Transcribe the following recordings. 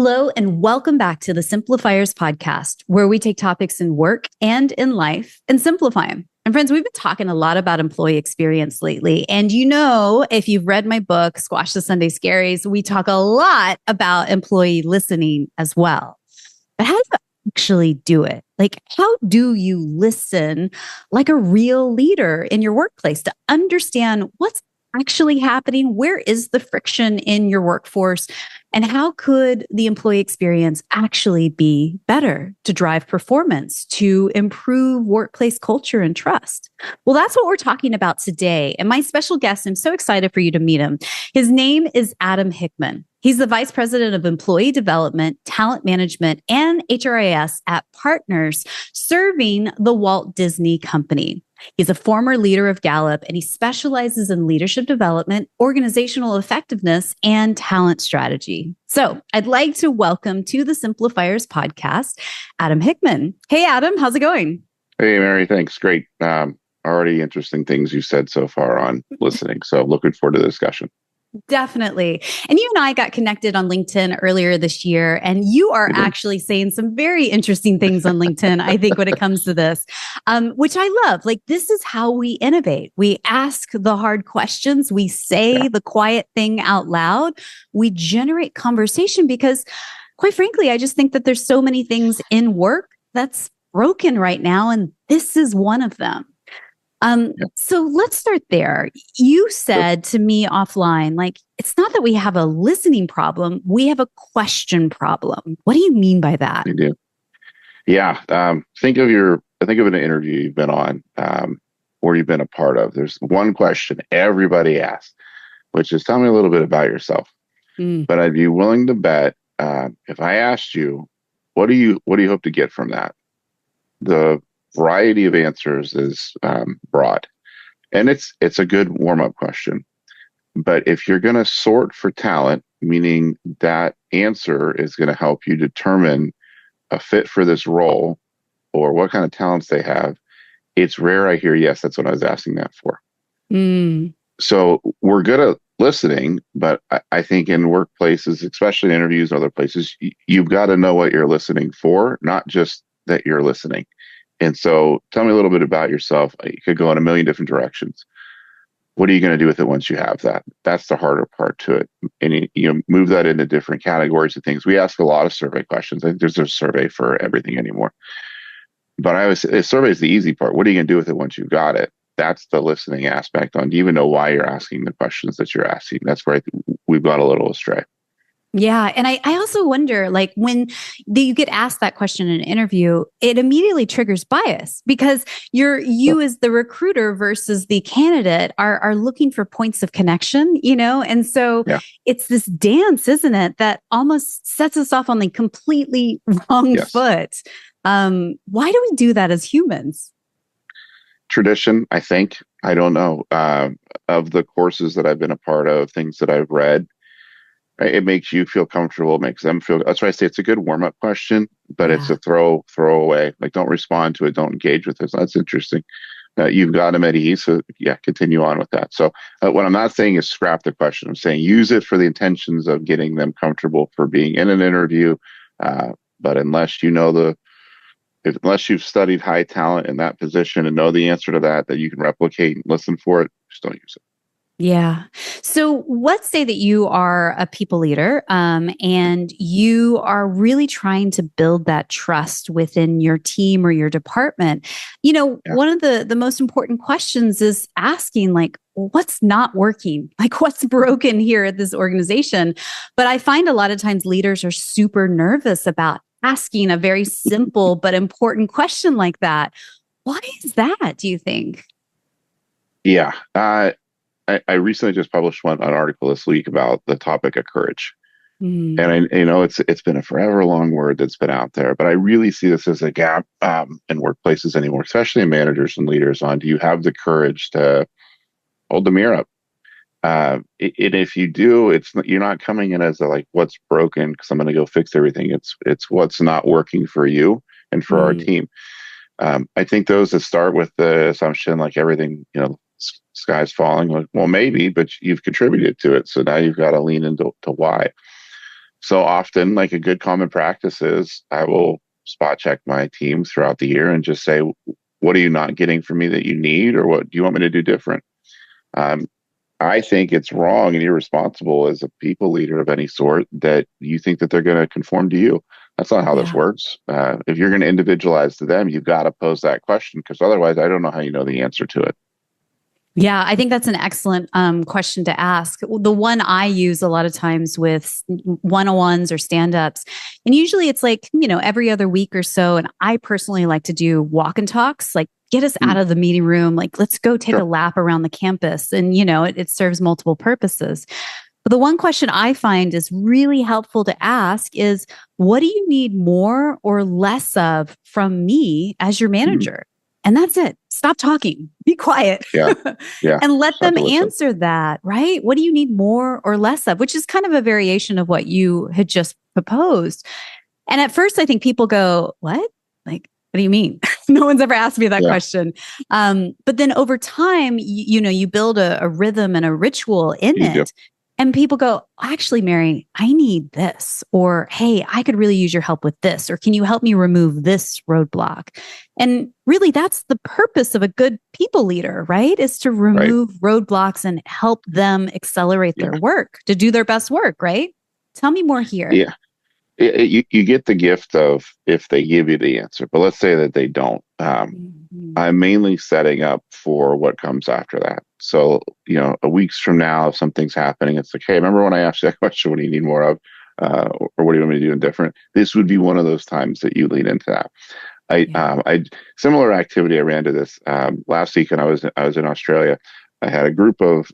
Hello, and welcome back to the Simplifiers podcast, where we take topics in work and in life and simplify them. And friends, we've been talking a lot about employee experience lately. And you know, if you've read my book, Squash the Sunday Scaries, we talk a lot about employee listening as well. But how do you actually do it? Like, how do you listen like a real leader in your workplace to understand what's actually happening? Where is the friction in your workforce? And how could the employee experience actually be better to drive performance, to improve workplace culture and trust? Well, that's what we're talking about today. And my special guest, I'm so excited for you to meet him. His name is Adam Hickman. He's the Vice President of Employee Development, Talent Management, and HRIS at Partners, serving the Walt Disney Company. He's a former leader of Gallup, and he specializes in leadership development, organizational effectiveness, and talent strategy. So I'd like to welcome to the Simplifiers podcast, Adam Hickman. Hey, Adam, how's it going? Hey, Mary, thanks. Great. Already interesting things you said so far on listening. So looking forward to the discussion. Definitely. And you and I got connected on LinkedIn earlier this year, and you are actually saying some very interesting things on LinkedIn, I think, when it comes to this, which I love. Like, this is how we innovate. We ask the hard questions. We say the quiet thing out loud. We generate conversation because, quite frankly, I just think that there's so many things in work that's broken right now, and this is one of them. So let's start there. You said to me offline, like, it's not that we have a listening problem, we have a question problem. What do you mean by that? I do. Yeah. Think of an interview you've been on, or you've been a part of. There's one question everybody asks, which is, tell me a little bit about yourself. But I'd be willing to bet, if I asked you, what do you hope to get from that? The variety of answers is broad, and it's a good warm-up question. But if you're going to sort for talent, meaning that answer is going to help you determine a fit for this role or what kind of talents they have, it's rare I hear, yes, that's what I was asking that for. So we're good at listening, but I think in workplaces, especially in interviews and other places, you've got to know what you're listening for, not just that you're listening. And so tell me a little bit about yourself. You could go in a million different directions. What are you going to do with it once you have that? That's the harder part to it. And you move that into different categories of things. We ask a lot of survey questions. I think there's a survey for everything anymore. But I always say, a survey is the easy part. What are you going to do with it once you've got it? That's the listening aspect on, do you even know why you're asking the questions that you're asking? That's where I think we've gone a little astray. Yeah. And I also wonder, like, when you get asked that question in an interview, it immediately triggers bias because you as the recruiter versus the candidate are looking for points of connection, And so it's this dance, isn't it, that almost sets us off on the completely wrong foot. Why do we do that as humans? Tradition, I think. I don't know. Of the courses that I've been a part of, things that I've read, it makes you feel comfortable, makes them feel. That's why I say it's a good warm-up question, but it's a throw away. Like, don't respond to it, don't engage with it. So that's interesting. You've got them at ease, so continue on with that. So what I'm not saying is scrap the question. I'm saying use it for the intentions of getting them comfortable for being in an interview. But unless unless you've studied high talent in that position and know the answer to that you can replicate and listen for it, just don't use it. Yeah. So let's say that you are a people leader, and you are really trying to build that trust within your team or your department. One of the most important questions is asking, like, what's not working? Like, what's broken here at this organization? But I find a lot of times leaders are super nervous about asking a very simple but important question like that. Why is that, do you think? Yeah. I recently just published an article this week about the topic of courage. And it's been a forever long word that's been out there, but I really see this as a gap in workplaces anymore, especially in managers and leaders, on, do you have the courage to hold the mirror up? And if you do, you're not coming in as what's broken because I'm going to go fix everything. It's what's not working for you and for our team. I think those that start with the assumption like everything, sky's falling, like, well, maybe, but you've contributed to it. So now you've got to lean into why. So often, like a good common practice is I will spot check my team throughout the year and just say, what are you not getting from me that you need, or what do you want me to do different? Um, I think it's wrong and irresponsible as a people leader of any sort that you think that they're going to conform to you. That's not how this Yeah. works. If you're going to individualize to them, you've got to pose that question, because otherwise, I don't know how you know the answer to it. Yeah, I think that's an excellent question to ask. The one I use a lot of times with one-on-ones or stand-ups, and usually it's like, every other week or so. And I personally like to do walk and talks, like get us out Mm, of the meeting room, like let's go take a sure. lap around the campus. And, it serves multiple purposes. But the one question I find is really helpful to ask is, what do you need more or less of from me as your Mm, manager? And that's it. Stop talking, be quiet, yeah. Yeah. and let Start them to listen. answer that, right? What do you need more or less of? Which is kind of a variation of what you had just proposed. And at first, I think people go, what? Like, what do you mean? No one's ever asked me that Yeah. question. But then over time, you build a rhythm and a ritual in You do. it. And people go, actually, Mary, I need this. Or, hey, I could really use your help with this. Or can you help me remove this roadblock? And really, that's the purpose of a good people leader, right? Is to Right. remove roadblocks and help them accelerate Yeah. their work, to do their best work, right? Tell me more here. Yeah. You get the gift of if they give you the answer, but let's say that they don't. Mhm. I'm mainly setting up for what comes after that. So, a weeks from now, if something's happening, it's like, hey, remember when I asked you that question? What do you need more of? Or what do you want me to do different? This would be one of those times that you lean into that. Yeah. I similar activity. I ran to this last week, and I was in Australia. I had a group of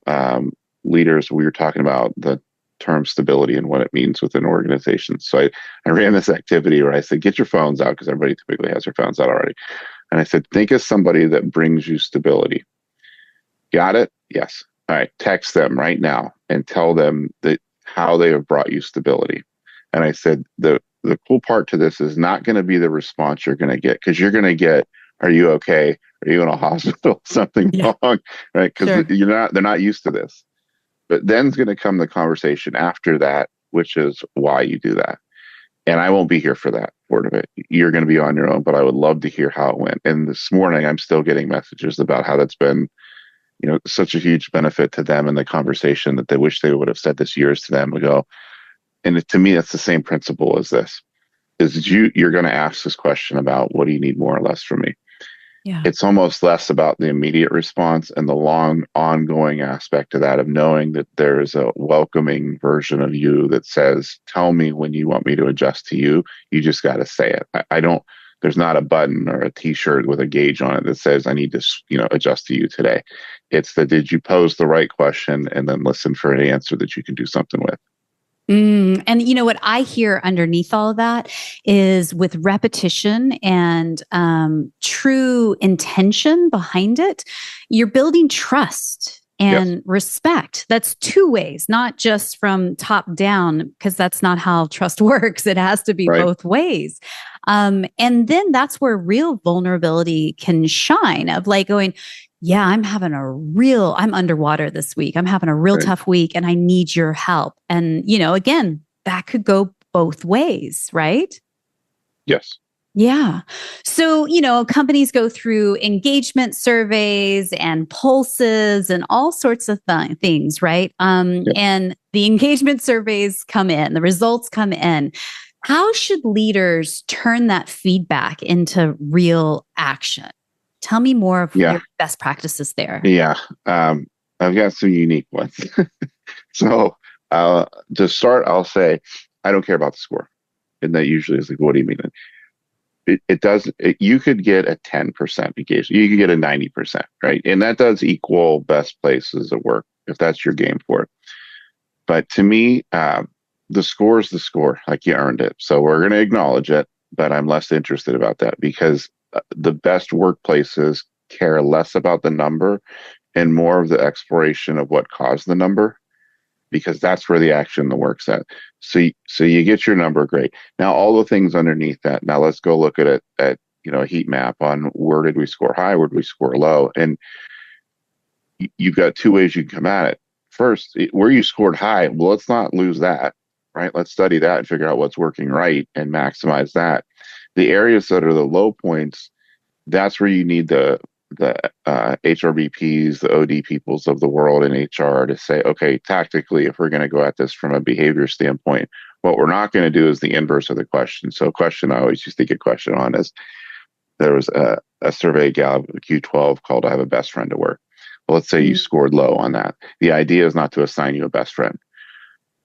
leaders. We were talking about the term stability and what it means within organizations. So I ran this activity where I said, get your phones out, because everybody typically has their phones out already. And I said, think of somebody that brings you stability. Got it? Yes. All right. Text them right now and tell them that how they have brought you stability. And I said, the cool part to this is not going to be the response you're going to get, because you're going to get, are you okay? Are you in a hospital? Something Yeah. wrong? Right? Because Sure. they're not used to this. But then's going to come the conversation after that, which is why you do that. And I won't be here for that part of it. You're going to be on your own, but I would love to hear how it went. And this morning, I'm still getting messages about how that's been, such a huge benefit to them in the conversation, that they wish they would have said this years to them ago. And to me, that's the same principle as this: is you're going to ask this question about what do you need more or less from me. Yeah. It's almost less about the immediate response and the long ongoing aspect of that, of knowing that there is a welcoming version of you that says, tell me when you want me to adjust to you. You just got to say it. I don't, there's not a button or a t-shirt with a gauge on it that says I need to, adjust to you today. It's the, did you pose the right question, and then listen for an answer that you can do something with. And you know what I hear underneath all of that is, with repetition and true intention behind it, you're building trust Yes. and respect. That's two ways, not just from top down, because that's not how trust works. It has to be Right. both ways. And then that's where real vulnerability can shine, of like going, yeah, I'm underwater this week. I'm having a real Right. tough week and I need your help. And, again, that could go both ways, right? Yes. Yeah. So, companies go through engagement surveys and pulses and all sorts of things, right? Yeah. And the engagement surveys come in, the results come in. How should leaders turn that feedback into real action? Tell me more of Yeah. your best practices there. Yeah. I've got some unique ones. So to start, I'll say, I don't care about the score. And that usually is like, what do you mean? It does, you could get a 10% engagement. You could get a 90%, right? And that does equal best places at work, if that's your game for it. But to me, the score is the score, like you earned it. So we're going to acknowledge it, but I'm less interested about that, because the best workplaces care less about the number and more of the exploration of what caused the number, because that's where the action, the work's at. So you get your number, great. Now all the things underneath that. Now let's go look at it at a heat map on where did we score high, where did we score low, and you've got two ways you can come at it. First, where you scored high, well, let's not lose that. right? Let's study that and figure out what's working right and maximize that. The areas that are the low points, that's where you need the HRBPs, the OD peoples of the world in HR to say, okay, tactically, if we're going to go at this from a behavior standpoint, what we're not going to do is the inverse of the question. So, a question I always used to get a question on is there was a survey gal Q12 called "I have a best friend to work." Well, let's say you scored low on that. The idea is not to assign you a best friend.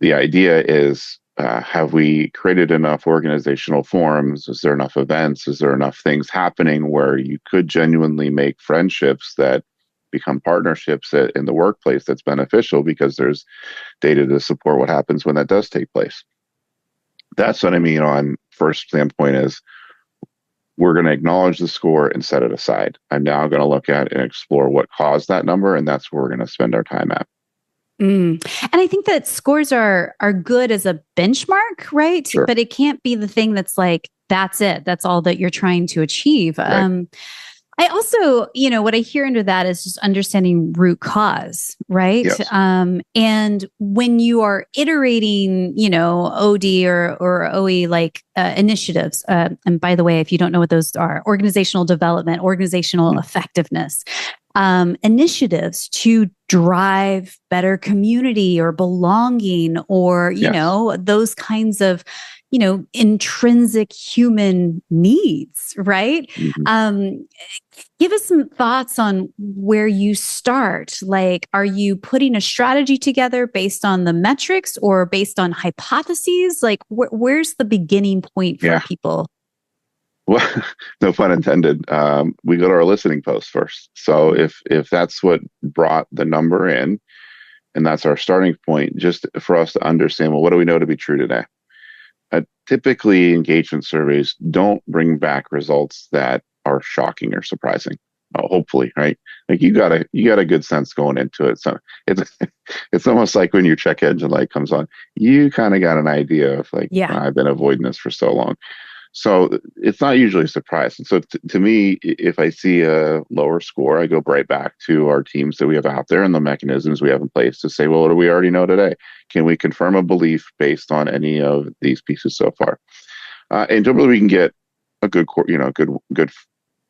The idea is, have we created enough organizational forums? Is there enough events? Is there enough things happening where you could genuinely make friendships that become partnerships in the workplace that's beneficial because there's data to support what happens when that does take place? That's what I mean on first standpoint is we're going to acknowledge the score and set it aside. I'm now going to look at and explore what caused that number, and that's where we're going to spend our time at. And I think that scores are good as a benchmark, right? Sure. But it can't be the thing that's like, that's it. That's all that you're trying to achieve. Right. I also, what I hear under that is just understanding root cause, right? Yes. And when you are iterating, OD or OE like initiatives, and by the way, if you don't know what those are, organizational development, organizational effectiveness, initiatives to drive better community or belonging or, those kinds of, intrinsic human needs, right? Give us some thoughts on where you start. Like, are you putting a strategy together based on the metrics or based on hypotheses? Like, where's the beginning point for people? Well, no pun intended. We go to our listening post first. So if that's what brought the number in, and that's our starting point, just for us to understand, well, what do we know to be true today? Typically, engagement surveys don't bring back results that are shocking or surprising. Hopefully, right? Like you got a good sense going into it. So it's almost like when your check engine light comes on, you kind of got an idea of like, I've been avoiding this for so long. So it's not usually a surprise. And so to me, if I see a lower score, I go right back to our teams that we have out there and the mechanisms we have in place to say, well, what do we already know today? Can we confirm a belief based on any of these pieces so far? And typically we can get a good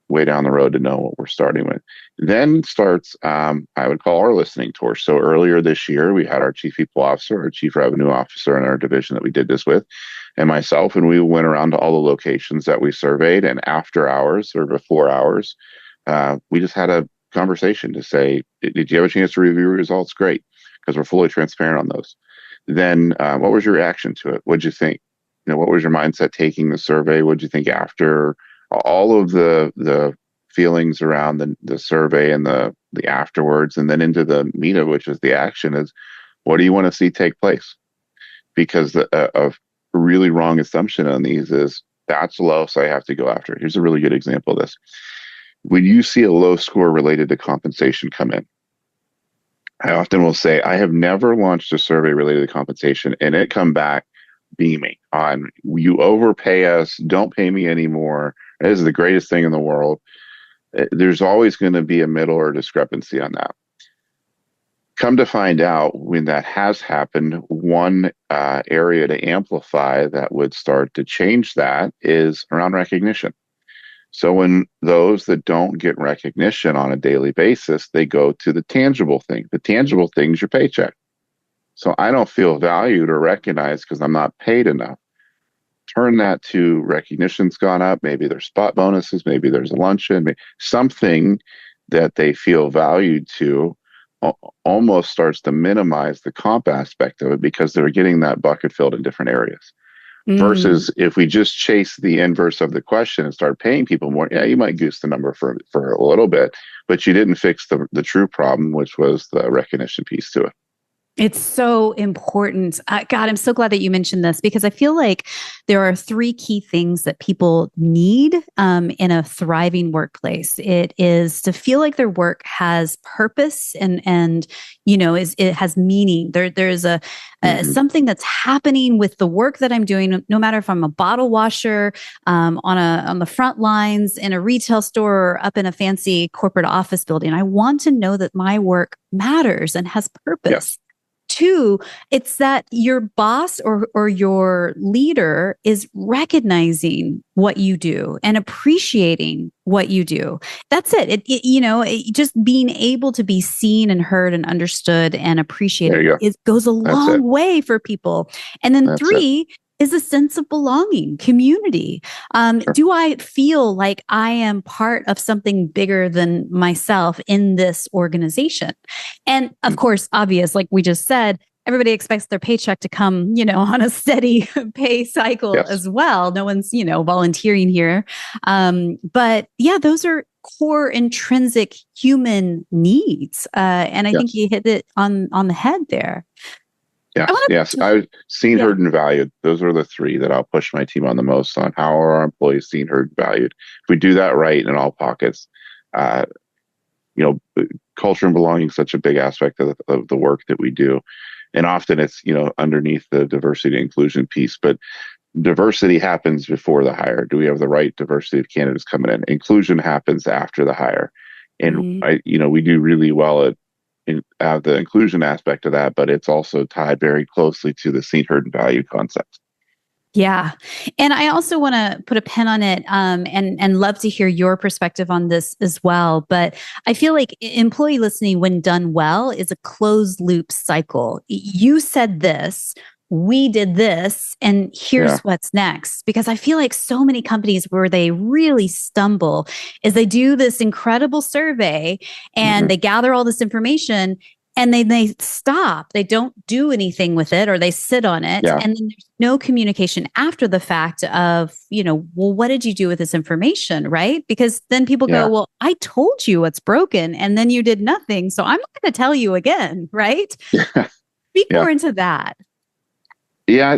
way down the road to know what we're starting with. Then starts, I would call our listening tour. So earlier this year, we had our chief people officer, our chief revenue officer in our division that we did this with, and myself, and we went around to all the locations that we surveyed, and after hours or before hours, we just had a conversation to say, did you have a chance to review results? Great, because we're fully transparent on those. Then what was your reaction to it? What'd you think? What was your mindset taking the survey? What'd you think after? All of the feelings around the survey and the afterwards, and then into the meat of which is the action is, what do you want to see take place? Because a really wrong assumption on these is that's low, so I have to go after it. Here's a really good example of this. When you see a low score related to compensation come in, I often will say, I have never launched a survey related to compensation and it come back beaming on, you overpay us, don't pay me anymore. This is the greatest thing in the world. There's always going to be a middle or discrepancy on that. Come to find out, when that has happened, one area to amplify that would start to change that is around recognition. So when those that don't get recognition on a daily basis, they go to the tangible thing. The tangible thing is your paycheck. So I don't feel valued or recognized because I'm not paid enough. Turn that to recognition's gone up. Maybe there's spot bonuses. Maybe there's a luncheon. Maybe something that they feel valued to almost starts to minimize the comp aspect of it because they're getting that bucket filled in different areas. Versus if we just chase the inverse of the question and start paying people more, you might goose the number for a little bit, but you didn't fix the true problem, which was the recognition piece to it. It's so important. God, I'm so glad that you mentioned this because I feel like there are three key things that people need in a thriving workplace. It is to feel like their work has purpose and it has meaning. There's a something that's happening with the work that I'm doing. No matter if I'm a bottle washer on the front lines in a retail store or up in a fancy corporate office building, I want to know that my work matters and has purpose. Yes. two, it's that your boss or your leader is recognizing what you do and appreciating what you do. That's it. Just being able to be seen and heard and understood and appreciated goes a long way for people. And then three is a sense of belonging, community. Do I feel like I am part of something bigger than myself in this organization? And of course, obvious, like we just said, everybody expects their paycheck to come, on a steady pay cycle as well. No one's, volunteering here. But yeah, those are core intrinsic human needs. And I think you hit it on the head there. Yes. I seen, heard, and valued. Those are the three that I'll push my team on the most on. How are our employees seen, heard, and valued? If we do that right in all pockets, culture and belonging is such a big aspect of the work that we do. And often it's, underneath the diversity and inclusion piece, but diversity happens before the hire. Do we have the right diversity of candidates coming in? Inclusion happens after the hire. And we do really well at the inclusion aspect of that, but it's also tied very closely to the seen, heard, and valued concept. Yeah. And I also want to put a pin on it and love to hear your perspective on this as well. But I feel like employee listening, when done well, is a closed loop cycle. You said this, we did this, and here's what's next. Because I feel like so many companies where they really stumble is they do this incredible survey and they gather all this information and they stop. They don't do anything with it, or they sit on it. And then there's no communication after the fact of, well, what did you do with this information? Right? Because then people go, well, I told you what's broken and then you did nothing. So I'm not going to tell you again. Right? Speak more into that. Yeah.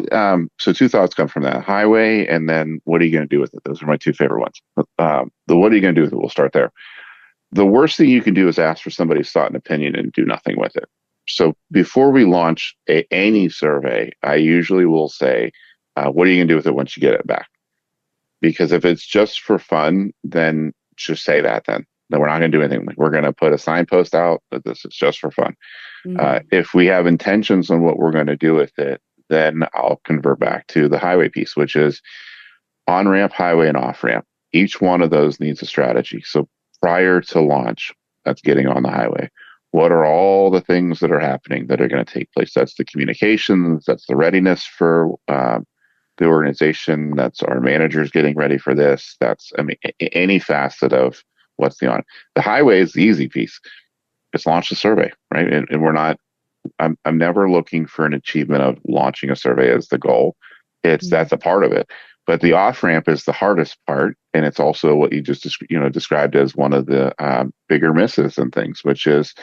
So two thoughts come from that: highway, and then what are you going to do with it? Those are my two favorite ones. The what are you going to do with it? We'll start there. The worst thing you can do is ask for somebody's thought and opinion and do nothing with it. So before we launch any survey, I usually will say, what are you going to do with it once you get it back? Because if it's just for fun, then just say that then. Then we're not going to do anything. We're going to put a signpost out that this is just for fun. If we have intentions on what we're going to do with it, then I'll convert back to the highway piece, which is on-ramp, highway, and off-ramp. Each one of those needs a strategy. So prior to launch, that's getting on the highway. What are all the things that are happening that are going to take place? That's the communications, that's the readiness for the organization, that's our managers getting ready for this. That's, any facet of what's the highway is the easy piece. It's launch the survey, right? And we're not, I'm never looking for an achievement of launching a survey as the goal. That's a part of it. But the off-ramp is the hardest part, and it's also what you just described as one of the bigger misses and things, which is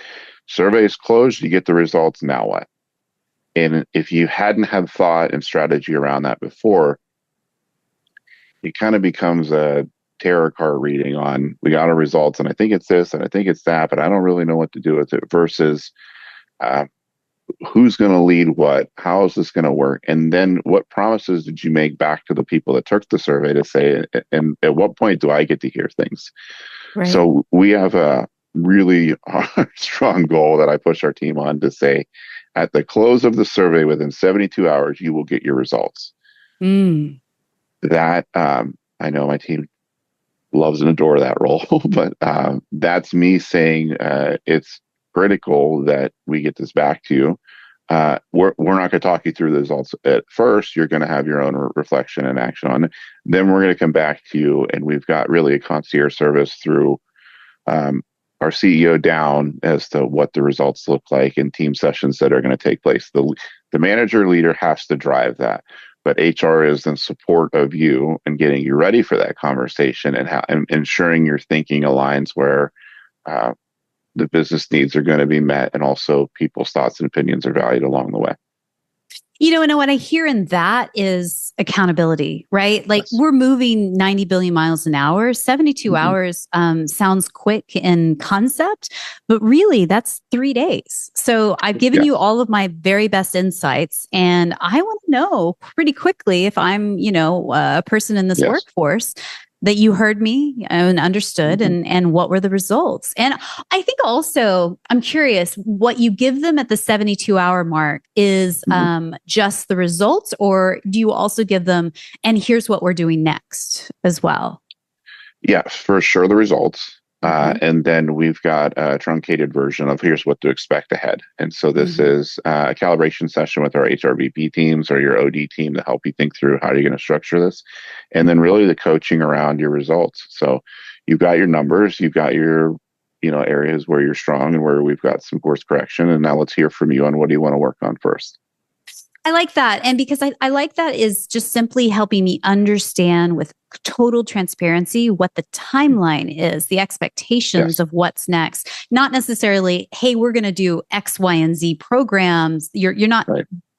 surveys closed, you get the results, now what? And if you hadn't had thought and strategy around that before, it kind of becomes a tarot card reading on, we got our results, and I think it's this, and I think it's that, but I don't really know what to do with it, versus who's going to lead what, how is this going to work, and then what promises did you make back to the people that took the survey to say, and at what point do I get to hear things? Right. So we have a really strong goal that I push our team on to say, at the close of the survey, within 72 hours, you will get your results. That I know my team loves and adore that role, but that's me saying it's critical that we get this back to you. We're not going to talk you through the results at first. You're going to have your own reflection and action on it. Then we're going to come back to you, and we've got really a concierge service through our CEO down as to what the results look like in team sessions that are going to take place. The manager leader has to drive that, but HR is in support of you and getting you ready for that conversation and ensuring your thinking aligns where the business needs are going to be met, and also people's thoughts and opinions are valued along the way. And what I hear in that is accountability, right? Like, we're moving 90 billion miles an hour. 72 hours sounds quick in concept, but really that's 3 days. So I've given you all of my very best insights, and I want to know pretty quickly, if I'm, a person in this workforce, that you heard me and understood, and what were the results. And I think also, I'm curious, what you give them at the 72-hour mark is just the results, or do you also give them, and here's what we're doing next as well? Yeah, for sure, the results. And then we've got a truncated version of here's what to expect ahead. And so this is a calibration session with our HRBP teams or your OD team to help you think through how you're going to structure this. And then really the coaching around your results. So you've got your numbers, you've got your, areas where you're strong and where we've got some course correction. And now let's hear from you on what do you want to work on first. I like that. And because I like that is just simply helping me understand with total transparency what the timeline is, the expectations of what's next. Not necessarily, hey, we're going to do X, Y, and Z programs. You're not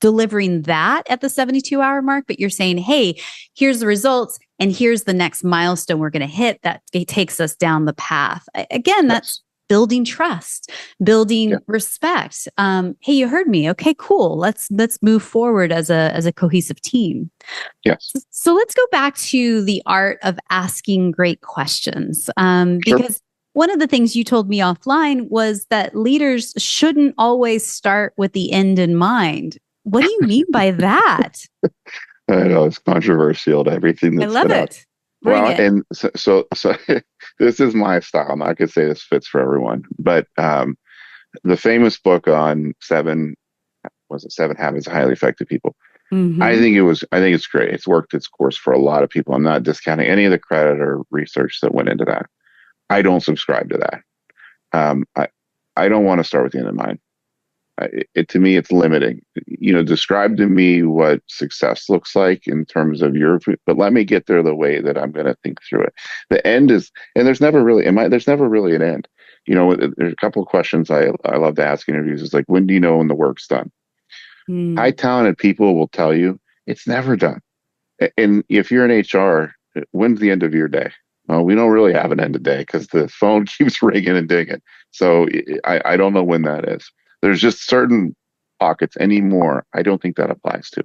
delivering that at the 72-hour mark, but you're saying, hey, here's the results and here's the next milestone we're going to hit that takes us down the path. Again, that's building trust, building respect. Hey, you heard me. Okay, cool. Let's move forward as a cohesive team. Yes. So let's go back to the art of asking great questions. Because one of the things you told me offline was that leaders shouldn't always start with the end in mind. What do you mean by that? I know it's controversial to everything that's I love it. And so this is my style. I'm not going to say this fits for everyone, but the famous book on Seven Habits of Highly Effective People. I think it's great. It's worked its course for a lot of people. I'm not discounting any of the credit or research that went into that. I don't subscribe to that. I don't want to start with the end in mind. To me, it's limiting. Describe to me what success looks like in terms of but let me get there the way that I'm going to think through it. The end is, and there's never really an end. There's a couple of questions I love to ask in interviews. Is like, when do you know when the work's done? High talented people will tell you it's never done. And if you're in HR, when's the end of your day? Well, we don't really have an end of day because the phone keeps ringing and dinging. So I don't know when that is. There's just certain pockets anymore. I don't think that applies to.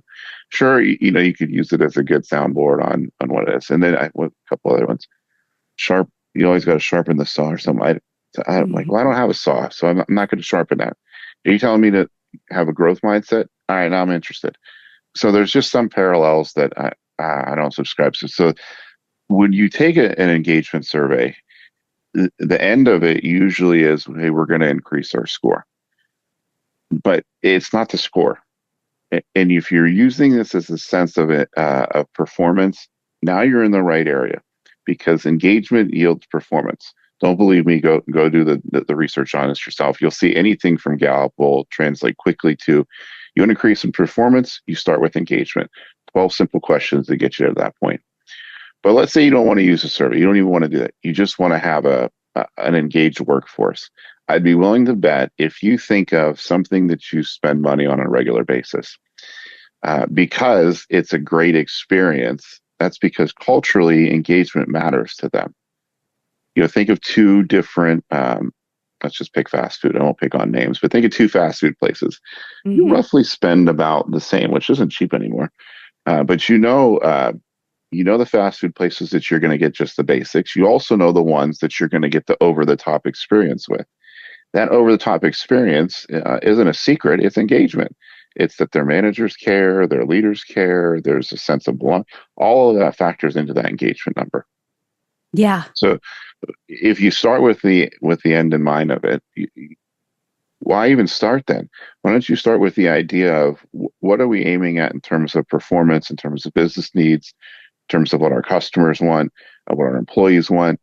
Sure, you could use it as a good soundboard on what it is. And then a couple other ones. Sharp. You always got to sharpen the saw or something. I'm like, well, I don't have a saw, so I'm not going to sharpen that. Are you telling me to have a growth mindset? All right, now I'm interested. So there's just some parallels that I don't subscribe to. So when you take an engagement survey, the end of it usually is, hey, we're going to increase our score. But it's not the score. And if you're using this as a sense of performance, now you're in the right area because engagement yields performance. Don't believe me, go do the research on this yourself. You'll see anything from Gallup will translate quickly to, you want to increase in performance, you start with engagement. 12 simple questions to get you to that point. But let's say you don't want to use a survey. You don't even want to do that. You just want to have an engaged workforce. I'd be willing to bet if you think of something that you spend money on a regular basis, because it's a great experience, that's because culturally engagement matters to them. Think of two different, let's just pick fast food. I won't pick on names, but think of two fast food places. You roughly spend about the same, which isn't cheap anymore. But the fast food places that you're going to get just the basics. You also know the ones that you're going to get the over-the-top experience with. That over-the-top experience isn't a secret. It's engagement. It's that their managers care, their leaders care. There's a sense of belonging. All of that factors into that engagement number. Yeah. So if you start with the end in mind of it, why even start then? Why don't you start with the idea of what are we aiming at in terms of performance, in terms of business needs, in terms of what our customers want, what our employees want.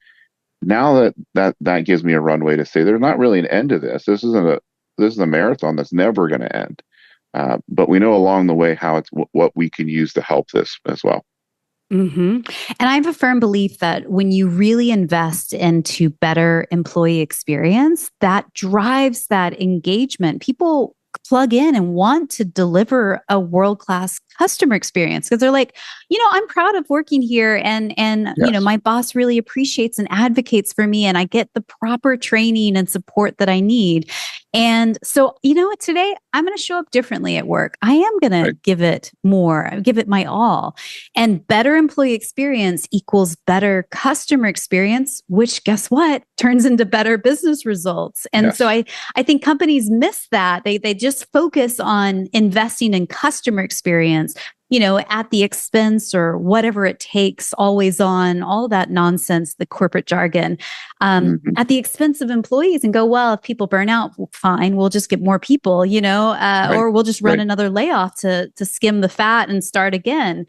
Now that gives me a runway to say there's not really an end to this. This is a marathon that's never going to end. But we know along the way how it's what we can use to help this as well. And I have a firm belief that when you really invest into better employee experience, that drives that engagement. People plug in and want to deliver a world-class customer experience because they're like, I'm proud of working here and Yes. my boss really appreciates and advocates for me and I get the proper training and support that I need. And so, you know what, today I'm going to show up differently at work. I am going to Right. give it more, give it my all. And better employee experience equals better customer experience, which guess what? Turns into better business results. And so Yes. I think companies miss that. They just focus on investing in customer experience, at the expense or whatever it takes, always on, all that nonsense, the corporate jargon, Hmm. at the expense of employees, and go, well, if people burn out, fine, we'll just get more people, Right. or we'll just run Right. another layoff to skim the fat and start again.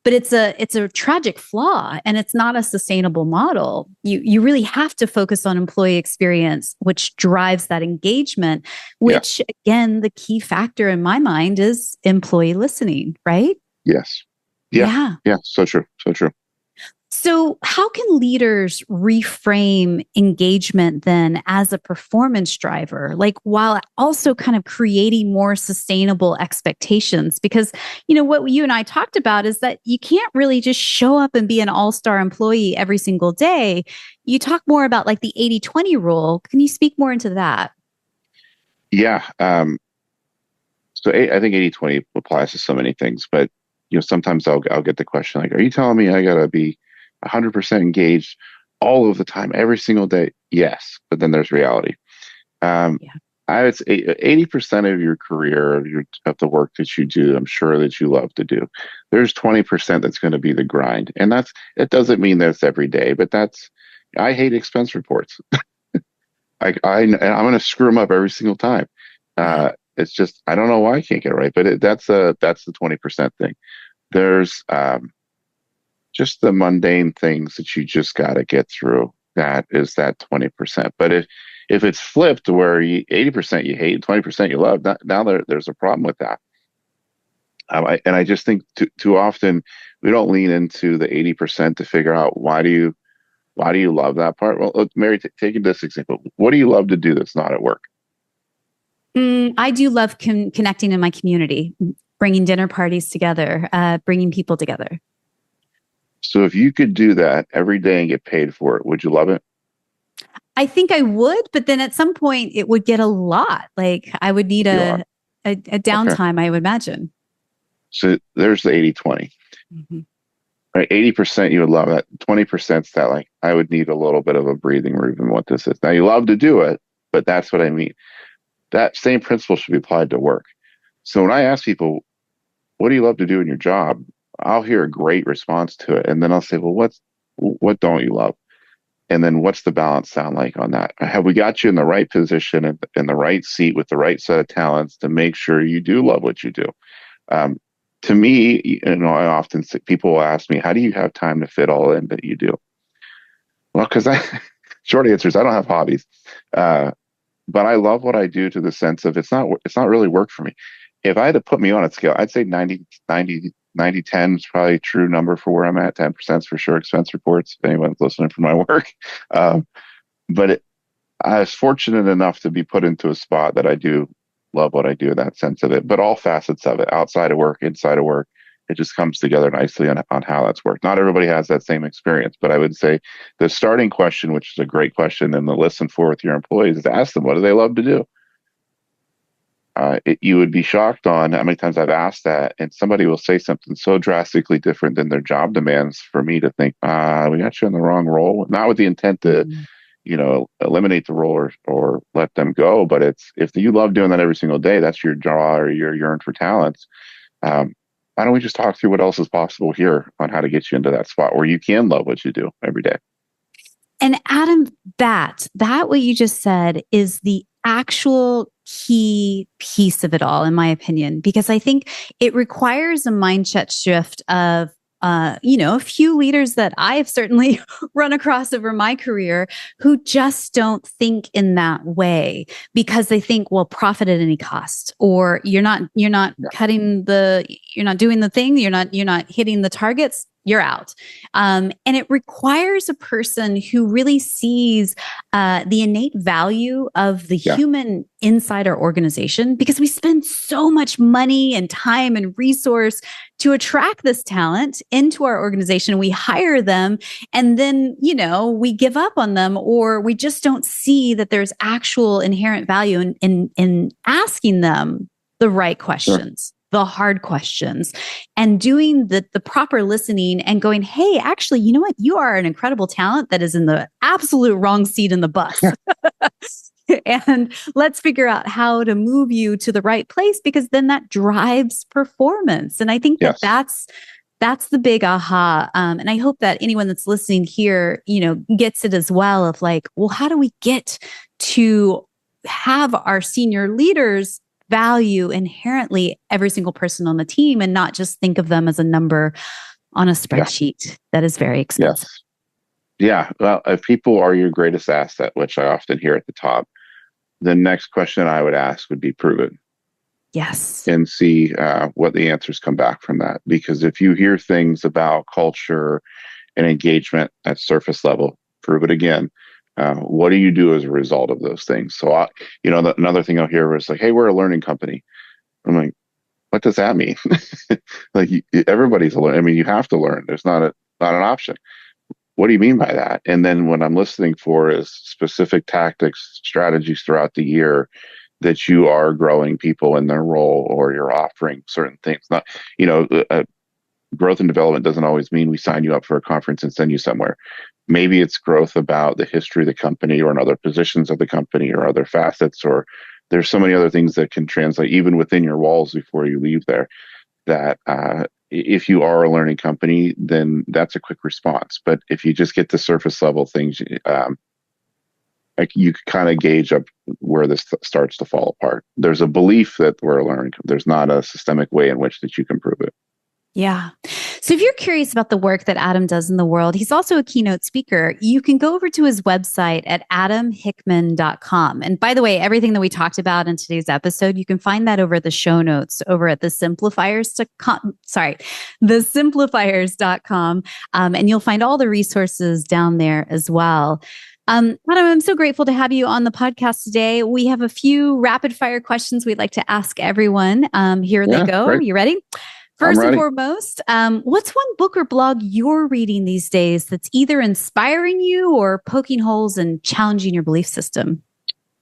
But it's a tragic flaw, and it's not a sustainable model. You really have to focus on employee experience, which drives that engagement, Yeah. which again, the key factor in my mind is employee listening, right? Yes. Yeah. Yeah. Yeah. So true. So true. So, how can leaders reframe engagement then as a performance driver, like while also kind of creating more sustainable expectations? Because, what you and I talked about is that you can't really just show up and be an all-star employee every single day. You talk more about like the 80-20 rule. Can you speak more into that? Yeah. So I think 80-20 applies to so many things, but sometimes I'll get the question like, are you telling me I gotta be 100% engaged all of the time, every single day? Yes, but then there's reality. Um, Yeah. I would say 80% of your career, of the work that you do, I'm sure that you love to do. There's 20% that's going to be the grind, and it doesn't mean that's every day, but I hate expense reports. I'm going to screw them up every single time. Yeah. It's just I don't know why I can't get it right, but that's the 20% thing. There's just the mundane things that you just got to get through. That is that 20%. But if it's flipped where 80% you hate, 20% you love, now there's a problem with that. I just think too often we don't lean into the 80% to figure out why do you love that part. Well, look, Mary, taking this example, what do you love to do that's not at work? I do love connecting in my community, bringing dinner parties together, bringing people together. So if you could do that every day and get paid for it, would you love it? I think I would, but then at some point it would get a lot. Like I would need You are. a Okay. downtime, I would imagine. So there's the 80-20. Mm-hmm. Right, 80% you would love that. 20% that like I would need a little bit of a breathing room in what this is. Now you love to do it, but that's what I mean. That same principle should be applied to work. So when I ask people, what do you love to do in your job? I'll hear a great response to it. And then I'll say, well, what don't you love? And then what's the balance sound like on that? Have we got you in the right position and in the right seat with the right set of talents to make sure you do love what you do? Um, to me, I often say, people will ask me, how do you have time to fit all in that you do? Well, short answer is I don't have hobbies. But I love what I do to the sense of it's not really work for me. If I had to put me on a scale, I'd say 90-10 is probably a true number for where I'm at. 10% for sure expense reports, if anyone's listening for my work. Um, but I was fortunate enough to be put into a spot that I do love what I do in that sense of it, but all facets of it, outside of work, inside of work, it just comes together nicely on how that's worked. Not everybody has that same experience, but I would say the starting question, which is a great question, and the listen for with your employees is to ask them, what do they love to do? You would be shocked on how many times I've asked that, and somebody will say something so drastically different than their job demands for me to think, we got you in the wrong role. Not with the intent to Mm-hmm. Eliminate the role or let them go. But it's if you love doing that every single day, that's your draw or your yearn for talents. Why don't we just talk through what else is possible here on how to get you into that spot where you can love what you do every day? And Adam, that what you just said is the actual key piece of it all, in my opinion, because I think it requires a mindset shift of a few leaders that I've certainly run across over my career who just don't think in that way because they think, well, profit at any cost, or you're not Yeah. you're not doing the thing, you're not hitting the targets. you're out. And it requires a person who really sees the innate value of the human inside our organization, because we spend so much money and time and resource to attract this talent into our organization. We hire them and then, we give up on them, or we just don't see that there's actual inherent value in asking them the right questions. The hard questions, and doing the proper listening and going, hey, actually, you know what? You are an incredible talent that is in the absolute wrong seat in the bus. And let's figure out how to move you to the right place, because then that drives performance. And I think that's the big aha. And I hope that anyone that's listening here, gets it as well, of like, well, how do we get to have our senior leaders value inherently every single person on the team, and not just think of them as a number on a spreadsheet that is very expensive. Yeah. Well, if people are your greatest asset, which I often hear at the top, the next question I would ask would be, prove it. Yes. And see what the answers come back from that. Because if you hear things about culture and engagement at surface level, prove it again. What do you do as a result of those things? So, another thing I'll hear is like, hey, we're a learning company. I'm like, what does that mean? Like, everybody's a learner. I mean, you have to learn. There's not an option. What do you mean by that? And then what I'm listening for is specific tactics, strategies throughout the year that you are growing people in their role, or you're offering certain things. Not, growth and development doesn't always mean we sign you up for a conference and send you somewhere. Maybe it's growth about the history of the company, or in other positions of the company, or other facets, or there's so many other things that can translate even within your walls before you leave there, that if you are a learning company, then that's a quick response. But if you just get the surface level things, like, you can kind of gauge up where this starts to fall apart. There's a belief that we're a learning. There's not a systemic way in which that you can prove it. Yeah. So if you're curious about the work that Adam does in the world, he's also a keynote speaker. You can go over to his website at adamhickman.com. And by the way, everything that we talked about in today's episode, you can find that over the show notes over at thesimplifiers.com. And you'll find all the resources down there as well. Adam, I'm so grateful to have you on the podcast today. We have a few rapid fire questions we'd like to ask everyone. Here they go. Great. Are you ready? First and foremost, what's one book or blog you're reading these days that's either inspiring you or poking holes and challenging your belief system?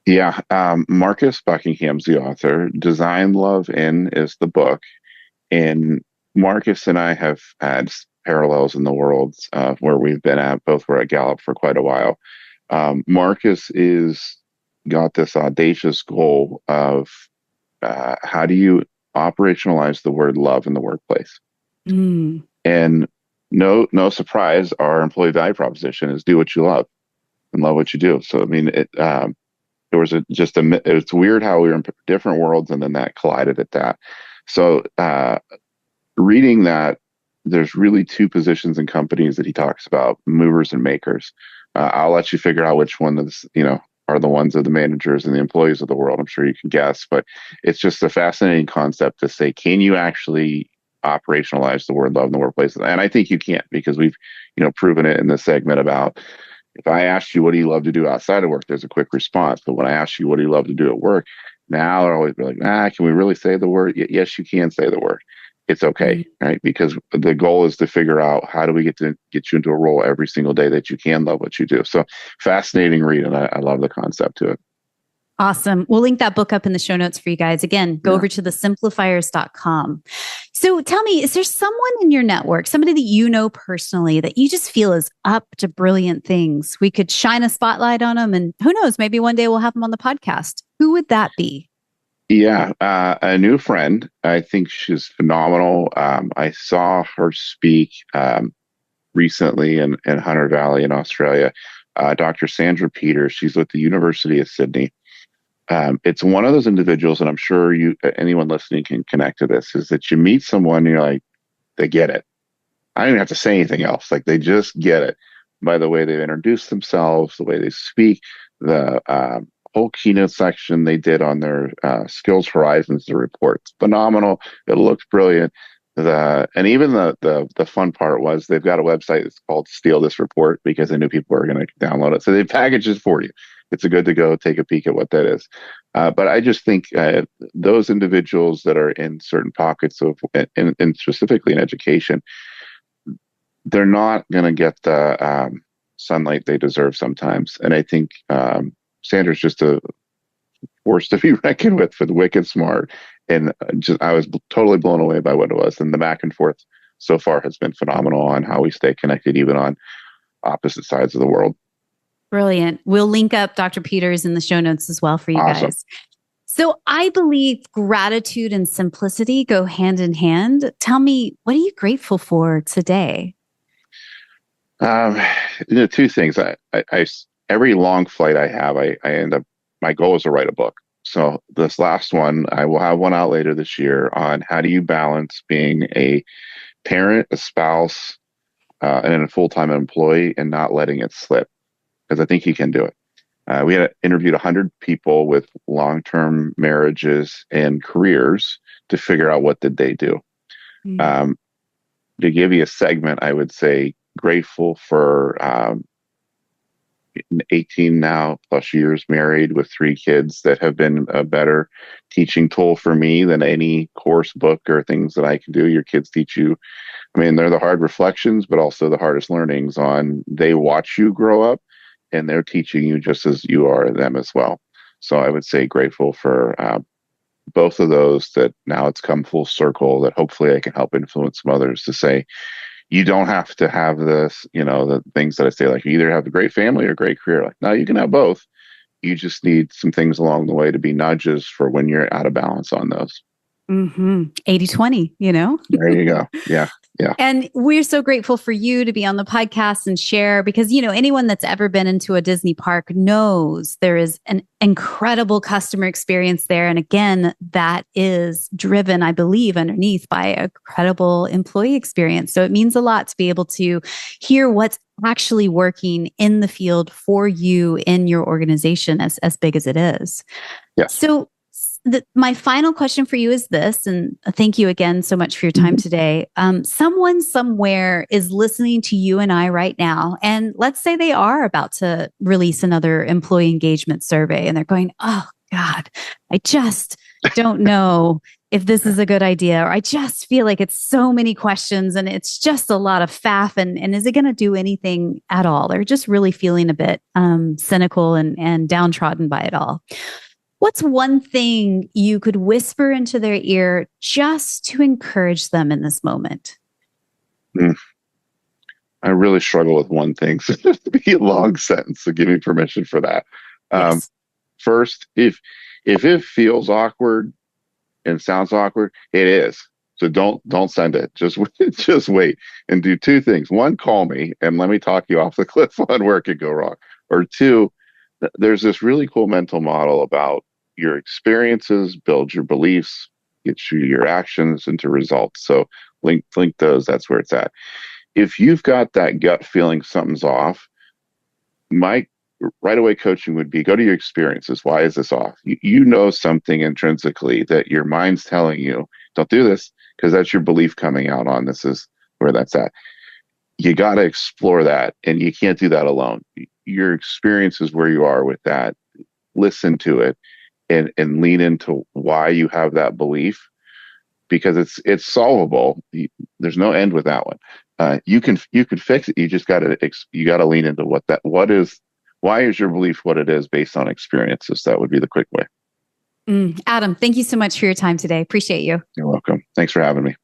Yeah. Marcus Buckingham's the author. Design Love In is the book. And Marcus and I have had parallels in the world where we've been at. Both were at Gallup for quite a while. Marcus is got this audacious goal of how do you operationalize the word love in the workplace. And no surprise, our employee value proposition is do what you love and love what you do. So, I mean, it's weird how we were in different worlds, and then that collided at that. So, reading that, there's really two positions in companies that he talks about: movers and makers. I'll let you figure out which one is, are the ones of the managers and the employees of the world. I'm sure you can guess, but it's just a fascinating concept to say, can you actually operationalize the word love in the workplace? And I think you can't, because we've, proven it in this segment about, if I asked you, what do you love to do outside of work? There's a quick response. But when I ask you, what do you love to do at work? Now they're always be like, can we really say the word? Yes, you can say the word. It's okay, right? Because the goal is to figure out, how do we get you into a role every single day that you can love what you do. So fascinating read, and I love the concept to it. Awesome. We'll link that book up in the show notes for you guys. Again, go over to thesimplifiers.com. So tell me, is there someone in your network, somebody that you know personally, that you just feel is up to brilliant things? We could shine a spotlight on them, and who knows, maybe one day we'll have them on the podcast. Who would that be? Yeah, a new friend. I think she's phenomenal. I saw her speak recently in Hunter Valley in Australia. Dr. Sandra Peters. She's with the University of Sydney. It's one of those individuals, and I'm sure anyone listening can connect to this, is that you meet someone and you're like, they get it. I don't even have to say anything else. Like, they just get it by the way they introduce themselves, the way they speak, the whole keynote section they did on their Skills Horizons, the report's phenomenal. It looks brilliant. And even the fun part was they've got a website that's called Steal This Report because they knew people were going to download it. So they package it for you. It's a good to go take a peek at what that is. But I just think those individuals that are in certain pockets of, and specifically in education, they're not going to get the sunlight they deserve sometimes. And I think Sandra's just a force to be reckoned with for the wicked smart. And I was totally blown away by what it was. And the back and forth so far has been phenomenal on how we stay connected, even on opposite sides of the world. Brilliant. We'll link up Dr. Peters in the show notes as well for you guys. So I believe gratitude and simplicity go hand in hand. Tell me, what are you grateful for today? Two things. I every long flight I have, I end up, my goal is to write a book. So this last one, I will have one out later this year on how do you balance being a parent, a spouse, and a full-time employee and not letting it slip. Because I think you can do it. We had interviewed 100 people with long-term marriages and careers to figure out what did they do. Mm-hmm. To give you a segment, I would say grateful for 18 now plus years married with 3 kids that have been a better teaching tool for me than any course book or things that I can do. Your kids teach you. I mean, they're the hard reflections, but also the hardest learnings on they watch you grow up and they're teaching you just as you are them as well. So I would say grateful for both of those, that now it's come full circle, that hopefully I can help influence some others to say, you don't have to have this, the things that I say, like you either have a great family or a great career. Like, no, you can have both. You just need some things along the way to be nudges for when you're out of balance on those. 80-20, There you go. Yeah. Yeah. And we're so grateful for you to be on the podcast and share, because, anyone that's ever been into a Disney park knows there is an incredible customer experience there. And again, that is driven, I believe, underneath by a credible employee experience. So it means a lot to be able to hear what's actually working in the field for you in your organization, as big as it is. Yeah. So my final question for you is this, and thank you again so much for your time today. Someone somewhere is listening to you and I right now, and let's say they are about to release another employee engagement survey, and they're going, oh God, I just don't know if this is a good idea, or I just feel like it's so many questions and it's just a lot of faff, and is it going to do anything at all? They're just really feeling a bit cynical and downtrodden by it all. What's one thing you could whisper into their ear just to encourage them in this moment? I really struggle with one thing. So just to be a long sentence, so give me permission for that. Yes. First, if it feels awkward and sounds awkward, it is. So don't send it. Just wait and do 2 things. 1, call me and let me talk you off the cliff on where it could go wrong. Or 2, there's this really cool mental model about your experiences build your beliefs, get you your actions into results. So link those. That's where it's at. If you've got that gut feeling something's off, my right away coaching would be go to your experiences. Why is this off? You know something intrinsically that your mind's telling you, don't do this, because that's your belief coming out on this is where that's at. You got to explore that, and you can't do that alone. Your experience is where you are with that. Listen to it. And lean into why you have that belief, because it's solvable. There's no end with that one. You can fix it. You just got to lean into why is your belief what it is based on experiences. That would be the quick way. Adam, thank you so much for your time today. Appreciate you. You're welcome. Thanks for having me.